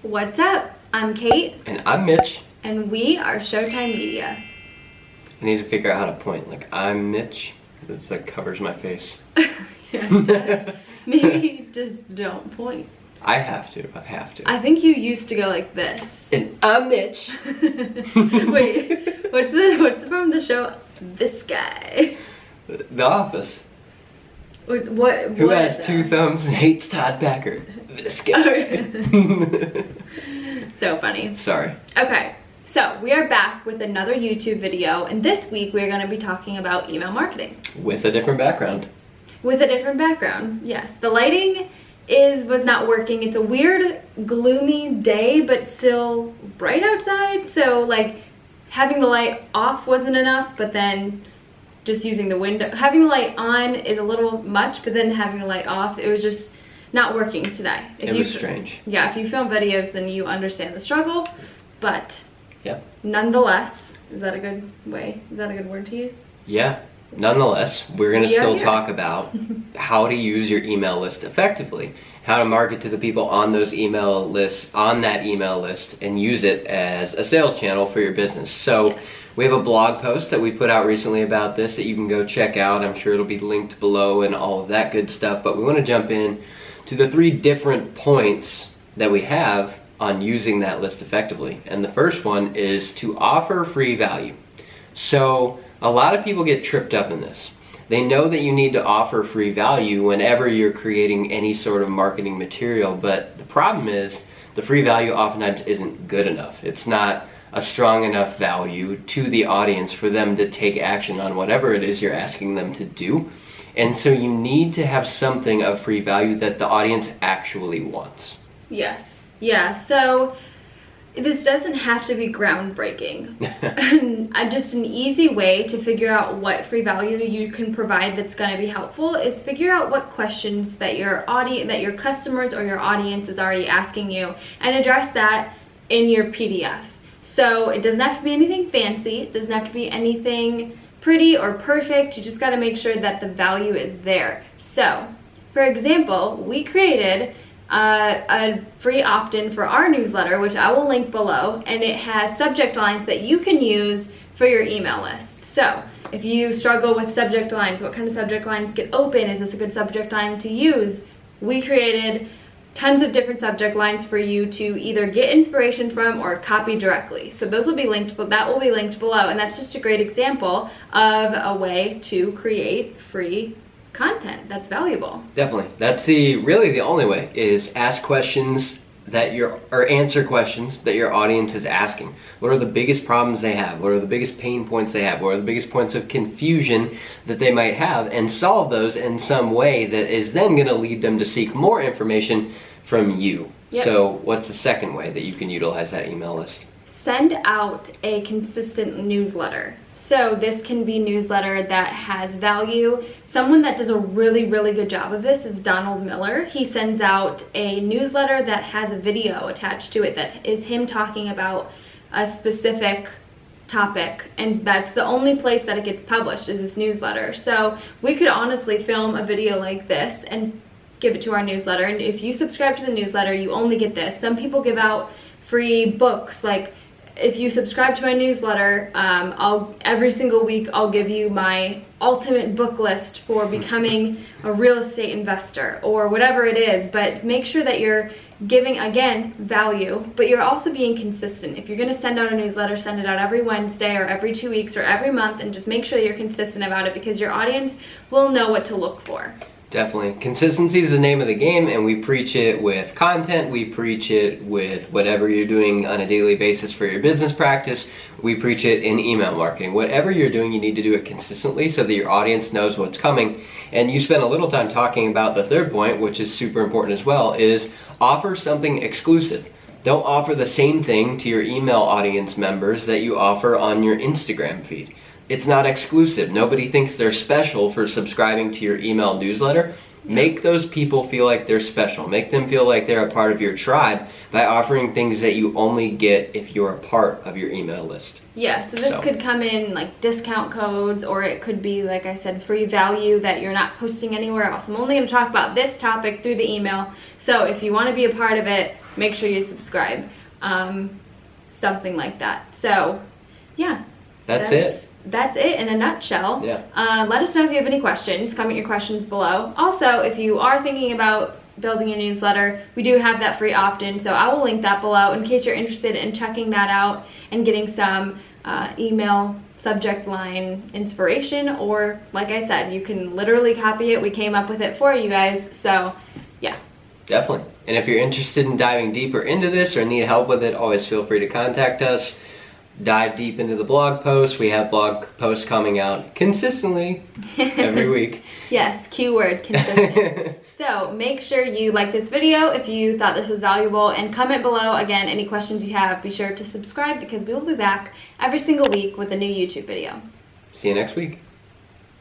What's up? I'm Kate. And I'm Mitch. And we are Showtime Media. I need to figure out how to point. Like, I'm Mitch. This like covers my face. Yeah, it does. Maybe just don't point. I have to. I think you used to go like this. And I'm Mitch. Wait, what's from the show? This guy. The Office. What Who has two thumbs and hates Todd Packer? This guy. So funny. Sorry. Okay, so we are back with another YouTube video, and this week we're going to be talking about email marketing. With a different background. With a different background, yes. The lighting was not working. It's a weird, gloomy day, but still bright outside. So like having the light off wasn't enough, but then just using the window, having the light on is a little much, but then having the light off, it was just not working today. It was strange. Yeah, if you film videos, then you understand the struggle, but yeah. Nonetheless, is that a good way? Is that a good word to use? Yeah. Nonetheless, we're going to still talk about how to use your email list effectively, how to market to the people on those email lists, on that email list, and use it as a sales channel for your business. So yes. We have a blog post that we put out recently about this that you can go check out. I'm sure it'll be linked below and all of that good stuff, but we want to jump in to the 3 different points that we have on using that list effectively. And the first one is to offer free value. So a lot of people get tripped up in this. They know that you need to offer free value whenever you're creating any sort of marketing material, but the problem is the free value oftentimes isn't good enough. It's not a strong enough value to the audience for them to take action on whatever it is you're asking them to do. And so you need to have something of free value that the audience actually wants. Yes. Yeah. So this doesn't have to be groundbreaking. Just an easy way to figure out what free value you can provide that's going to be helpful is figure out what questions that your customers or your audience is already asking you and address that in your PDF. So it doesn't have to be anything fancy. It doesn't have to be anything pretty or perfect. You just got to make sure that the value is there. So, for example, we created a free opt-in for our newsletter, which I will link below, and it has subject lines that you can use for your email list. So if you struggle with subject lines, what kind of subject lines get open? Is this a good subject line to use? We created tons of different subject lines for you to either get inspiration from or copy directly. So those will be linked, but that will be linked below, and that's just a great example of a way to create free content that's valuable. Definitely. That's really the only way is ask questions or answer questions that your audience is asking. What are the biggest problems they have? What are the biggest pain points they have? What are the biggest points of confusion that they might have? And solve those in some way that is then going to lead them to seek more information from you. Yep. So what's the second way that you can utilize that email list? Send out a consistent newsletter. So this can be newsletter that has value. Someone that does a really, really good job of this is Donald Miller. He sends out a newsletter that has a video attached to it that is him talking about a specific topic, and that's the only place that it gets published is this newsletter. So we could honestly film a video like this and give it to our newsletter, and if you subscribe to the newsletter, you only get this. Some people give out free books, like if you subscribe to my newsletter, every single week I'll give you my ultimate book list for becoming a real estate investor or whatever it is. But make sure that you're giving, again, value, but you're also being consistent. If you're going to send out a newsletter, send it out every Wednesday or every 2 weeks or every month, and just make sure you're consistent about it because your audience will know what to look for. Definitely. Consistency is the name of the game, and we preach it with content. We preach it with whatever you're doing on a daily basis for your business practice. We preach it in email marketing. Whatever you're doing, you need to do it consistently so that your audience knows what's coming. And you spent a little time talking about the third point, which is super important as well, is offer something exclusive. Don't offer the same thing to your email audience members that you offer on your Instagram feed. It's not exclusive. Nobody thinks they're special for subscribing to your email newsletter. Make those people feel like they're special. Make them feel like they're a part of your tribe by offering things that you only get if you're a part of your email list. Yeah, so this could come in like discount codes, or it could be, like I said, free value that you're not posting anywhere else. I'm only going to talk about this topic through the email. So if you want to be a part of it, make sure you subscribe. Something like that. So yeah, that's it. That's it in a nutshell. Yeah. Let us know if you have any questions. Comment your questions below. Also, if you are thinking about building your newsletter, we do have that free opt-in, so I will link that below in case you're interested in checking that out and getting some email subject line inspiration, or like I said, you can literally copy it. We came up with it for you guys, so yeah. Definitely. And if you're interested in diving deeper into this or need help with it, always feel free to contact us. Dive deep into the blog posts. We have blog posts coming out consistently every week. Yes, keyword, consistent. So make sure you like this video if you thought this was valuable, and comment below, again, any questions you have. Be sure to subscribe because we will be back every single week with a new YouTube video. See you next week.